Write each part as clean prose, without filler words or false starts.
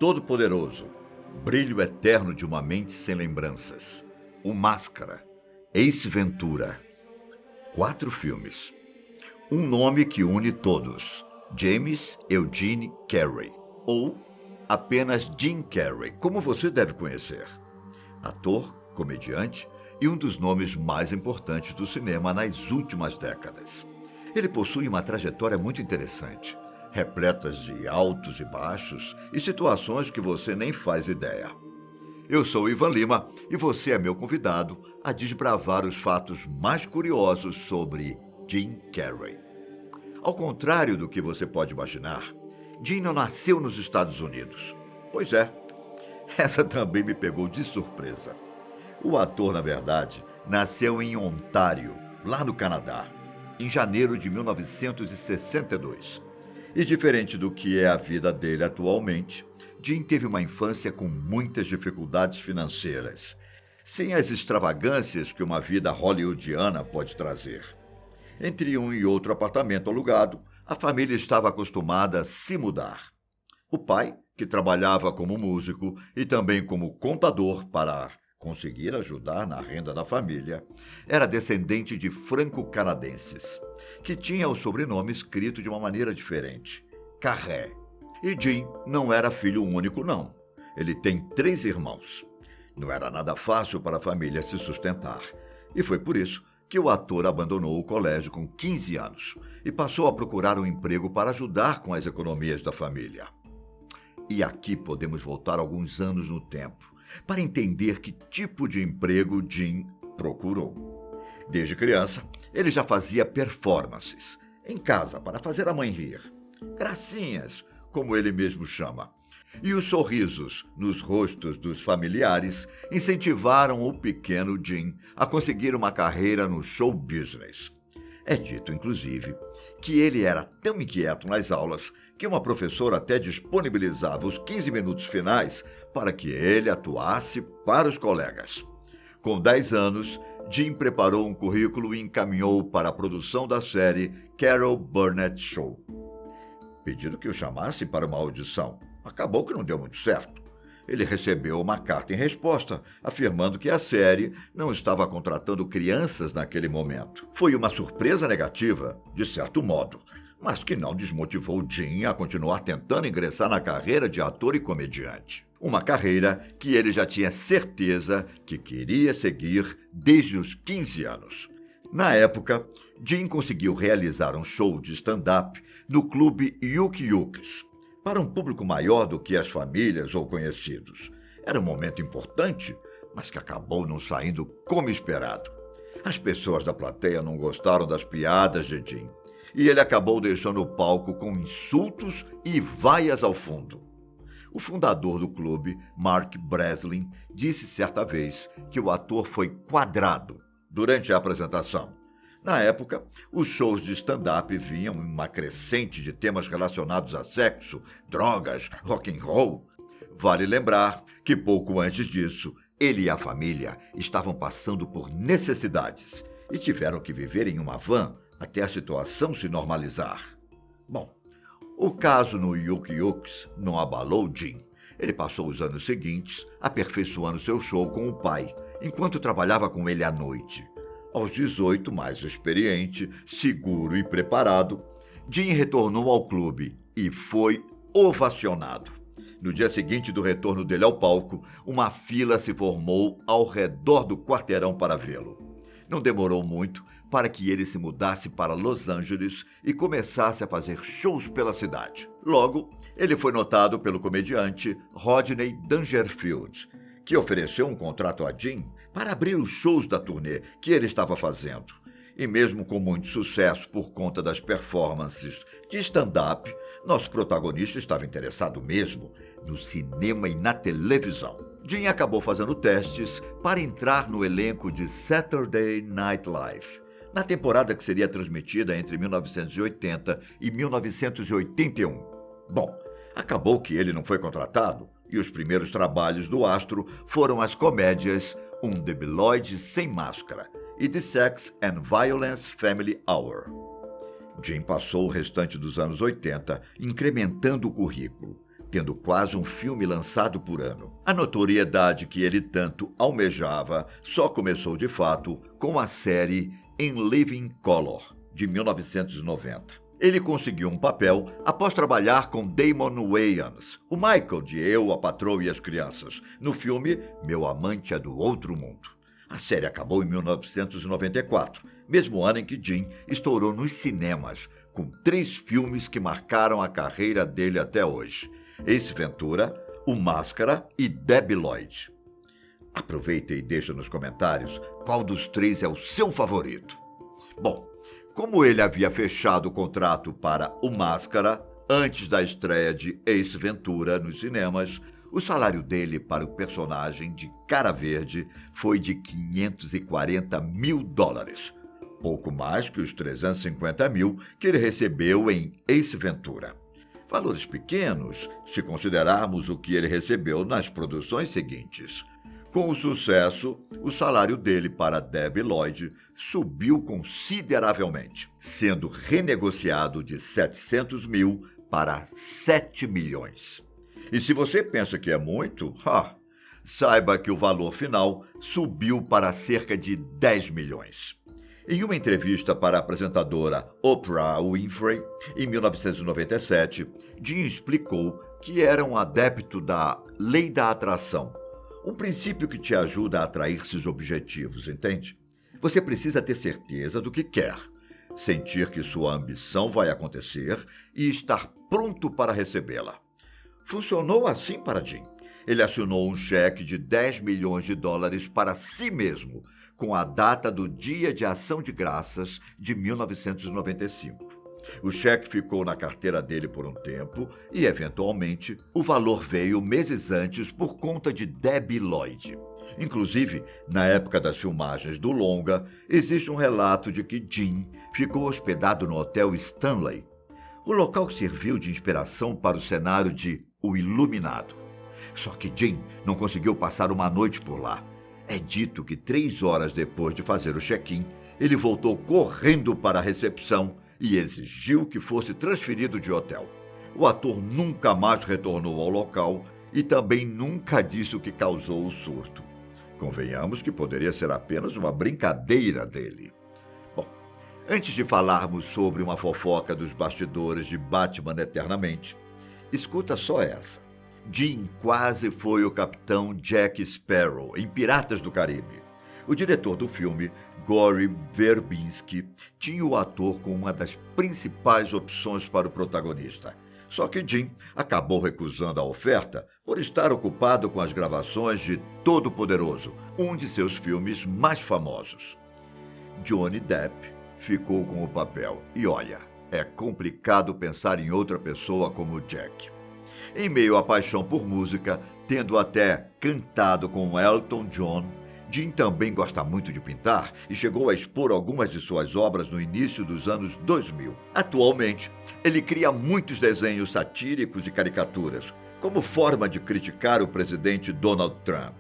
Todo-Poderoso, Brilho Eterno de uma Mente Sem Lembranças, O Máscara, Ace Ventura. 4 filmes. Um nome que une todos: James Eugene Carrey, ou apenas Jim Carrey, como você deve conhecer. Ator, comediante e um dos nomes mais importantes do cinema nas últimas décadas. Ele possui uma trajetória muito interessante, repletas de altos e baixos e situações que você nem faz ideia. Eu sou Ivan Lima e você é meu convidado a desbravar os fatos mais curiosos sobre Jim Carrey. Ao contrário do que você pode imaginar, Jim não nasceu nos Estados Unidos. Pois é, essa também me pegou de surpresa. O ator, na verdade, nasceu em Ontário, lá no Canadá, em janeiro de 1962. E diferente do que é a vida dele atualmente, Jim teve uma infância com muitas dificuldades financeiras, sem as extravagâncias que uma vida hollywoodiana pode trazer. Entre um e outro apartamento alugado, a família estava acostumada a se mudar. O pai, que trabalhava como músico e também como contador para conseguir ajudar na renda da família, era descendente de franco-canadenses, que tinha o sobrenome escrito de uma maneira diferente, Carré. E Jim não era filho único, não. Ele tem 3 irmãos. Não era nada fácil para a família se sustentar, e foi por isso que o ator abandonou o colégio com 15 anos e passou a procurar um emprego para ajudar com as economias da família. E aqui podemos voltar alguns anos no tempo para entender que tipo de emprego Jim procurou. Desde criança, ele já fazia performances em casa para fazer a mãe rir. Gracinhas, como ele mesmo chama. E os sorrisos nos rostos dos familiares incentivaram o pequeno Jim a conseguir uma carreira no show business. É dito, inclusive, que ele era tão inquieto nas aulas que uma professora até disponibilizava os 15 minutos finais para que ele atuasse para os colegas. Com 10 anos, Jim preparou um currículo e encaminhou para a produção da série Carol Burnett Show. Pedindo que o chamasse para uma audição. Acabou que não deu muito certo. Ele recebeu uma carta em resposta, afirmando que a série não estava contratando crianças naquele momento. Foi uma surpresa negativa, de certo modo, mas que não desmotivou Jim a continuar tentando ingressar na carreira de ator e comediante. Uma carreira que ele já tinha certeza que queria seguir desde os 15 anos. Na época, Jim conseguiu realizar um show de stand-up no clube Yuk Yuk's, para um público maior do que as famílias ou conhecidos. Era um momento importante, mas que acabou não saindo como esperado. As pessoas da plateia não gostaram das piadas de Jim, e ele acabou deixando o palco com insultos e vaias ao fundo. O fundador do clube, Mark Breslin, disse certa vez que o ator foi quadrado durante a apresentação. Na época, os shows de stand-up vinham em uma crescente de temas relacionados a sexo, drogas, rock and roll. Vale lembrar que pouco antes disso, ele e a família estavam passando por necessidades e tiveram que viver em uma van até a situação se normalizar. Bom, o caso no Yuk Yuk's não abalou Jim. Ele passou os anos seguintes aperfeiçoando seu show com o pai, enquanto trabalhava com ele à noite. Aos 18, mais experiente, seguro e preparado, Jim retornou ao clube e foi ovacionado. No dia seguinte do retorno dele ao palco, uma fila se formou ao redor do quarteirão para vê-lo. Não demorou muito para que ele se mudasse para Los Angeles e começasse a fazer shows pela cidade. Logo, ele foi notado pelo comediante Rodney Dangerfield, que ofereceu um contrato a Jim para abrir os shows da turnê que ele estava fazendo. E mesmo com muito sucesso por conta das performances de stand-up, nosso protagonista estava interessado mesmo no cinema e na televisão. Jim acabou fazendo testes para entrar no elenco de Saturday Night Live, na temporada que seria transmitida entre 1980 e 1981. Bom, acabou que ele não foi contratado, e os primeiros trabalhos do astro foram as comédias Um Debilóide Sem Máscara e The Sex and Violence Family Hour. Jim passou o restante dos anos 80 incrementando o currículo, tendo quase um filme lançado por ano. A notoriedade que ele tanto almejava só começou de fato com a série In Living Color, de 1990. Ele conseguiu um papel após trabalhar com Damon Wayans, o Michael de Eu, a Patroa e as Crianças, no filme Meu Amante é do Outro Mundo. A série acabou em 1994, mesmo ano em que Jim estourou nos cinemas, com 3 filmes que marcaram a carreira dele até hoje: Ace Ventura, O Máscara e Debi Lloyd. Aproveita e deixa nos comentários qual dos 3 é o seu favorito. Bom, como ele havia fechado o contrato para O Máscara antes da estreia de Ace Ventura nos cinemas, o salário dele para o personagem de Cara Verde foi de $540 mil, pouco mais que os 350 mil que ele recebeu em Ace Ventura. Valores pequenos, se considerarmos o que ele recebeu nas produções seguintes. Com o sucesso, o salário dele para Debi Lloyd subiu consideravelmente, sendo renegociado de 700 mil para 7 milhões. E se você pensa que é muito, saiba que o valor final subiu para cerca de 10 milhões. Em uma entrevista para a apresentadora Oprah Winfrey, em 1997, Jim explicou que era um adepto da lei da atração, um princípio que te ajuda a atrair seus objetivos, entende? Você precisa ter certeza do que quer, sentir que sua ambição vai acontecer e estar pronto para recebê-la. Funcionou assim para Jim. Ele assinou um cheque de $10 milhões para si mesmo, com a data do Dia de Ação de Graças de 1995. O cheque ficou na carteira dele por um tempo e, eventualmente, o valor veio meses antes por conta de Debi Lloyd. Inclusive, na época das filmagens do longa, existe um relato de que Jim ficou hospedado no Hotel Stanley. O local serviu de inspiração para o cenário de O Iluminado. Só que Jim não conseguiu passar uma noite por lá. É dito que 3 horas depois de fazer o check-in, ele voltou correndo para a recepção e exigiu que fosse transferido de hotel. O ator nunca mais retornou ao local e também nunca disse o que causou o surto. Convenhamos que poderia ser apenas uma brincadeira dele. Bom, antes de falarmos sobre uma fofoca dos bastidores de Batman Eternamente, escuta só essa. Jim quase foi o capitão Jack Sparrow em Piratas do Caribe. O diretor do filme, Gore Verbinski, tinha o ator como uma das principais opções para o protagonista. Só que Jim acabou recusando a oferta por estar ocupado com as gravações de Todo-Poderoso, um de seus filmes mais famosos. Johnny Depp ficou com o papel e, olha, é complicado pensar em outra pessoa como Jack. Em meio à paixão por música, tendo até cantado com Elton John, Jim também gosta muito de pintar e chegou a expor algumas de suas obras no início dos anos 2000. Atualmente, ele cria muitos desenhos satíricos e caricaturas, como forma de criticar o presidente Donald Trump.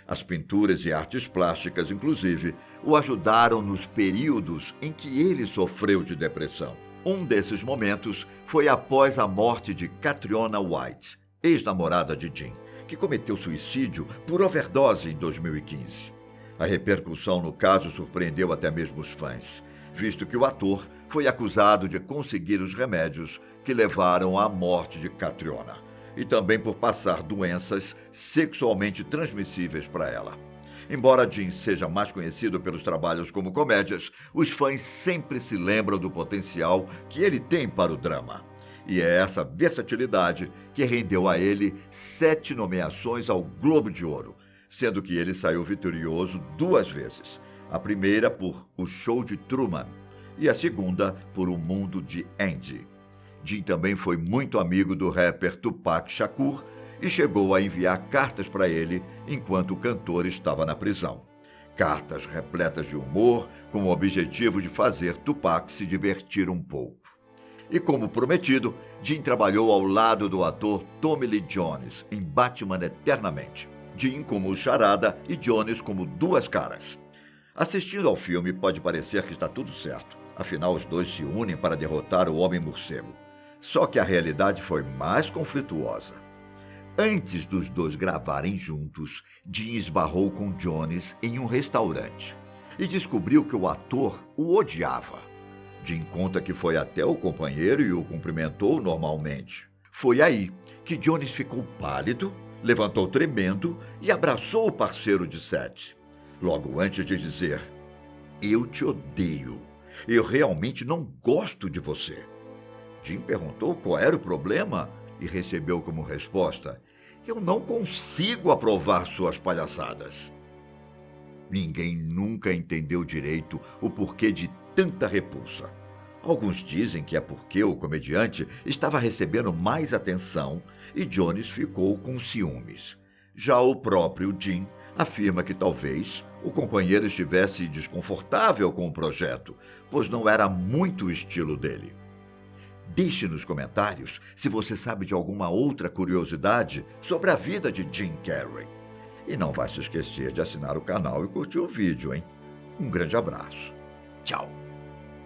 As pinturas e artes plásticas, inclusive, o ajudaram nos períodos em que ele sofreu de depressão. Um desses momentos foi após a morte de Catriona White, ex-namorada de Jim, que cometeu suicídio por overdose em 2015. A repercussão no caso surpreendeu até mesmo os fãs, visto que o ator foi acusado de conseguir os remédios que levaram à morte de Catriona, e também por passar doenças sexualmente transmissíveis para ela. Embora Jim seja mais conhecido pelos trabalhos como comédias, os fãs sempre se lembram do potencial que ele tem para o drama. E é essa versatilidade que rendeu a ele 7 nomeações ao Globo de Ouro, sendo que ele saiu vitorioso 2 vezes. A primeira por O Show de Truman e a segunda por O Mundo de Andy. Jim também foi muito amigo do rapper Tupac Shakur e chegou a enviar cartas para ele enquanto o cantor estava na prisão. Cartas repletas de humor, com o objetivo de fazer Tupac se divertir um pouco. E como prometido, Jim trabalhou ao lado do ator Tommy Lee Jones em Batman Eternamente. Jim como o Charada e Jones como Duas Caras. Assistindo ao filme pode parecer que está tudo certo, afinal os dois se unem para derrotar o Homem-Morcego. Só que a realidade foi mais conflituosa. Antes dos dois gravarem juntos, Jim esbarrou com Jones em um restaurante e descobriu que o ator o odiava. Jim conta que foi até o companheiro e o cumprimentou normalmente. Foi aí que Jones ficou pálido, levantou tremendo e abraçou o parceiro de set. Logo antes de dizer: "Eu te odeio. Eu realmente não gosto de você." Jim perguntou qual era o problema e recebeu como resposta: "Eu não consigo aprovar suas palhaçadas." Ninguém nunca entendeu direito o porquê de tanta repulsa. Alguns dizem que é porque o comediante estava recebendo mais atenção e Jones ficou com ciúmes. Já o próprio Jim afirma que talvez o companheiro estivesse desconfortável com o projeto, pois não era muito o estilo dele. Deixe nos comentários se você sabe de alguma outra curiosidade sobre a vida de Jim Carrey. E não vai se esquecer de assinar o canal e curtir o vídeo, hein? Um grande abraço. Tchau!